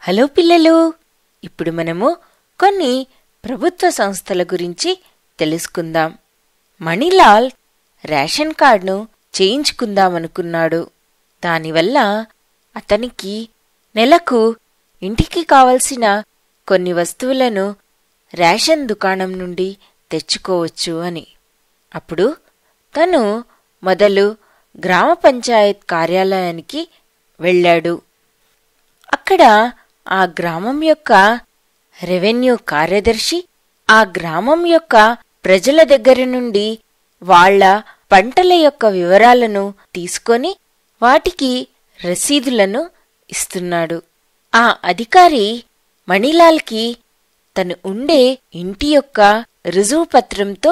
Hello పిల్లలు, ఇప్పుడు మనము కొన్ని ప్రభుత్వ సంస్థల గురించి తెలుసుకుందాం. మణిలాల్ రేషన్ కార్డును చేయించుకుందామనుకున్నాడు. దానివల్ల అతనికి నెలకు ఇంటికి కావలసిన కొన్ని వస్తువులను రేషన్ దుకాణం నుండి తెచ్చుకోవచ్చు అని. అప్పుడు తను మొదలు గ్రామ పంచాయత్ కార్యాలయానికి వెళ్ళాడు. అక్కడ ఆ గ్రామం యొక్క రెవెన్యూ కార్యదర్శి ఆ గ్రామం యొక్క ప్రజల దగ్గర నుండి వాళ్ల పంటల యొక్క వివరాలను తీసుకొని వాటికి రసీదులను ఇస్తున్నాడు. ఆ అధికారి మణిలాల్కి తను ఉండే ఇంటి యొక్క రుజువుపత్రంతో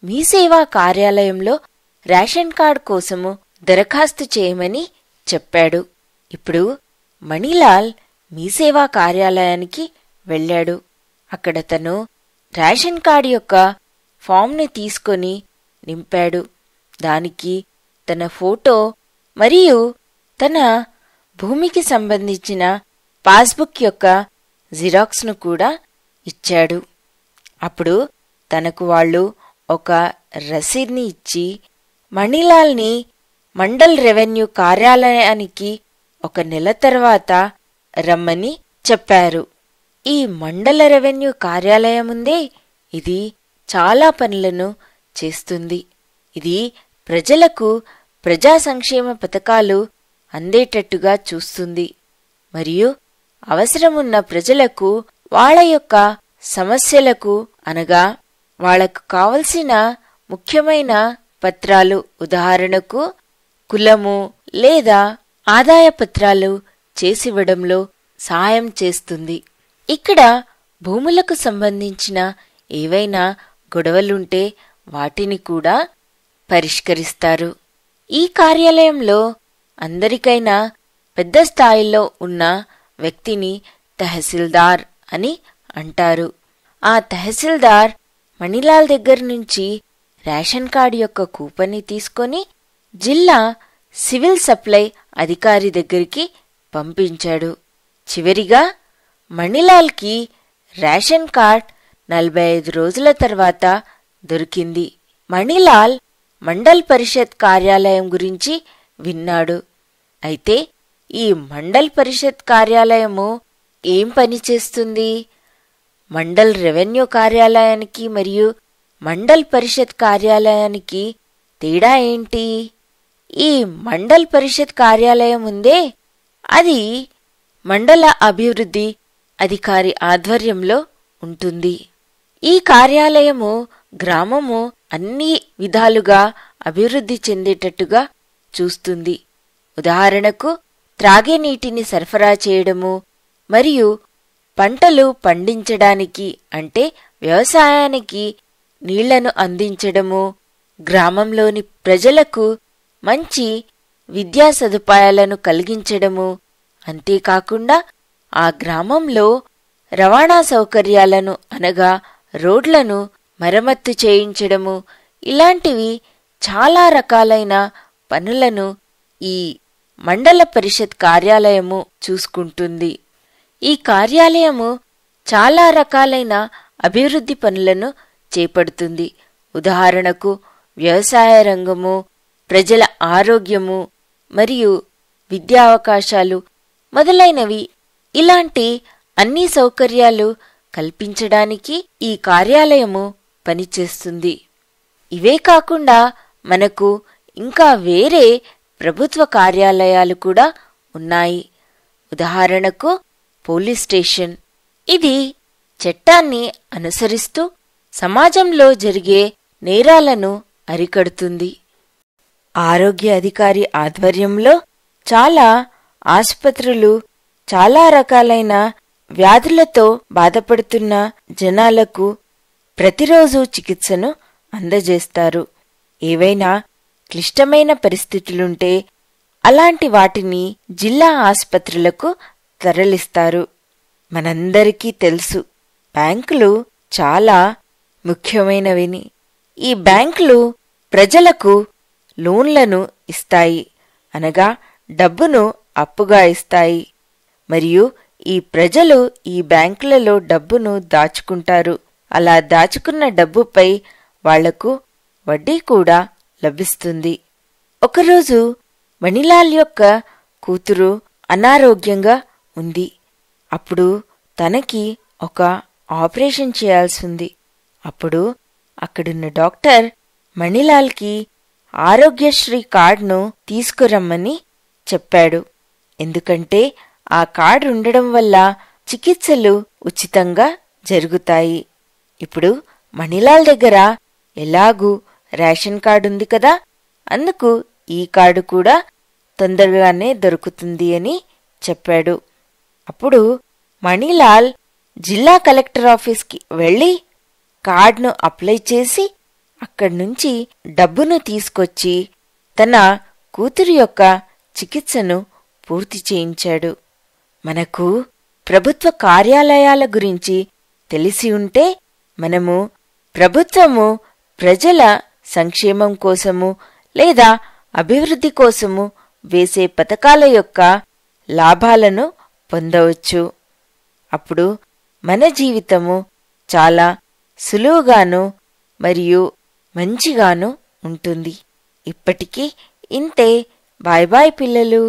మీ సేవా కార్యాలయంలో రేషన్ కార్డు కోసము దరఖాస్తు చేయమని చెప్పాడు. ఇప్పుడు మణిలాల్ మీ సేవా కార్యాలయానికి వెళ్ళాడు. అక్కడ తను రేషన్ కార్డు యొక్క ఫామ్ని తీసుకొని నింపాడు. దానికి తన ఫోటో మరియు తన భూమికి సంబంధించిన పాస్బుక్ యొక్క జిరాక్స్ను కూడా ఇచ్చాడు. అప్పుడు తనకు వాళ్ళు ఒక రసీద్ని ఇచ్చి మణిలాల్ని మండల్ రెవెన్యూ కార్యాలయానికి 1 నెల తర్వాత రమ్మని చెప్పారు. ఈ మండల రెవెన్యూ కార్యాలయముందే ఇది చాలా పనులను చేస్తుంది. ఇది ప్రజలకు ప్రజా సంక్షేమ పథకాలు అందేటట్టుగా చూస్తుంది మరియు అవసరమున్న ప్రజలకు వాళ్ళ యొక్క సమస్యలకు అనగా వాళ్లకు కావలసిన ముఖ్యమైన పత్రాలు, ఉదాహరణకు కులము లేదా ఆదాయ పత్రాలు చేసివ్వడంలో సహాయం చేస్తుంది. ఇక్కడ భూములకు సంబంధించిన ఏవైనా గొడవలుంటే వాటిని కూడా పరిష్కరిస్తారు. ఈ కార్యాలయంలో అందరికైనా పెద్ద స్థాయిలో ఉన్న వ్యక్తిని తహసీల్దార్ అని అంటారు. ఆ తహసీల్దార్ మణిలాల్ దగ్గర నుంచి రేషన్ కార్డు యొక్క కూపన్ని తీసుకొని జిల్లా సివిల్ సప్లై అధికారి దగ్గరికి పంపించాడు. చివరిగా మణిలాల్కి రేషన్ కార్డ్ 45 రోజుల తర్వాత దొరికింది. మణిలాల్ మండల్ పరిషత్ కార్యాలయం గురించి విన్నాడు. అయితే ఈ మండల్ పరిషత్ కార్యాలయము ఏం పని చేస్తుంది? మండల్ రెవెన్యూ కార్యాలయానికి మరియు మండల్ పరిషత్ కార్యాలయానికి తేడా ఏంటి? ఈ మండల్ పరిషత్ కార్యాలయం ఉందే అది మండల అభివృద్ధి అధికారి ఆధ్వర్యంలో ఉంటుంది. ఈ కార్యాలయము గ్రామము అన్ని విధాలుగా అభివృద్ధి చెందేటట్టుగా చూస్తుంది. ఉదాహరణకు త్రాగే నీటిని సరఫరా చేయడము మరియు పంటలు పండించడానికి అంటే వ్యవసాయానికి నీళ్లను అందించడము, గ్రామంలోని ప్రజలకు మంచి విద్యా సదుపాయాలను కలిగించడము, అంతేకాకుండా ఆ గ్రామంలో రవాణా సౌకర్యాలను అనగా రోడ్లను మరమ్మత్తు చేయించడము, ఇలాంటివి చాలా రకాలైన పనులను ఈ మండల పరిషత్ కార్యాలయము చూసుకుంటుంది. ఈ కార్యాలయము చాలా రకాలైన అభివృద్ధి పనులను చేపడుతుంది. ఉదాహరణకు వ్యవసాయ రంగము, ప్రజల ఆరోగ్యము మరియు విద్యా అవకాశాలు మొదలైనవి. ఇలాంటి అన్ని సౌకర్యాలు కల్పించడానికి ఈ కార్యాలయము పనిచేస్తుంది. ఇవే కాకుండా మనకు ఇంకా వేరే ప్రభుత్వ కార్యాలయాలు కూడా ఉన్నాయి. ఉదాహరణకు పోలీస్ స్టేషన్. ఇది చట్టాన్ని అనుసరిస్తూ సమాజంలో జరిగే నేరాలను అరికడుతుంది. ఆరోగ్య అధికారి ఆధ్వర్యంలో చాలా ఆసుపత్రులు చాలా రకాలైన వ్యాధులతో బాధపడుతున్న జనాలకు ప్రతిరోజు చికిత్సను అందజేస్తారు. ఏవైనా క్లిష్టమైన పరిస్థితులుంటే అలాంటి వాటిని జిల్లా ఆసుపత్రులకు తరలిస్తారు. మనందరికీ తెలుసు, బ్యాంకులు చాలా ముఖ్యమైనవిని. ఈ బ్యాంకులు ప్రజలకు లోన్లను ఇస్తాయి, అనగా డబ్బును అప్పుగా ఇస్తాయి. మరియు ఈ ప్రజలు ఈ బ్యాంకులలో డబ్బును దాచుకుంటారు. అలా దాచుకున్న డబ్బుపై వాళ్లకు వడ్డీ కూడా లభిస్తుంది. ఒకరోజు మణిలాల్ యొక్క కూతురు అనారోగ్యంగా ఉంది. అప్పుడు తనకి ఒక ఆపరేషన్ చేయాల్సింది. అప్పుడు అక్కడున్న డాక్టర్ మణిలాల్కి ఆరోగ్యశ్రీ కార్డును తీసుకురమ్మని చెప్పాడు. ఎందుకంటే ఆ కార్డు ఉండడం వల్ల చికిత్సలు ఉచితంగా జరుగుతాయి. ఇప్పుడు మణిలాల్ దగ్గర ఎలాగూ రేషన్ కార్డు ఉంది కదా, అందుకు ఈ కార్డు కూడా తొందరగానే దొరుకుతుంది అని చెప్పాడు. అప్పుడు మణిలాల్ జిల్లా కలెక్టర్ ఆఫీస్కి వెళ్లి కార్డును అప్లై చేసి అక్కడ్నుంచి డబ్బును తీసుకొచ్చి తన కూతురి యొక్క చికిత్సను పూర్తి చేయించాడు. మనకు ప్రభుత్వ కార్యాలయాల గురించి తెలిసి ఉంటే మనము ప్రభుత్వము ప్రజల సంక్షేమం కోసము లేదా అభివృద్ధి కోసము వేసే పథకాల యొక్క లాభాలను పొందవచ్చు. అప్పుడు మన జీవితము చాలా సులువుగాను మరియు మంచిగాను ఉంటుంది. ఇప్పటికీ ఇంతే. బాయ్ బాయ్ పిల్లలు.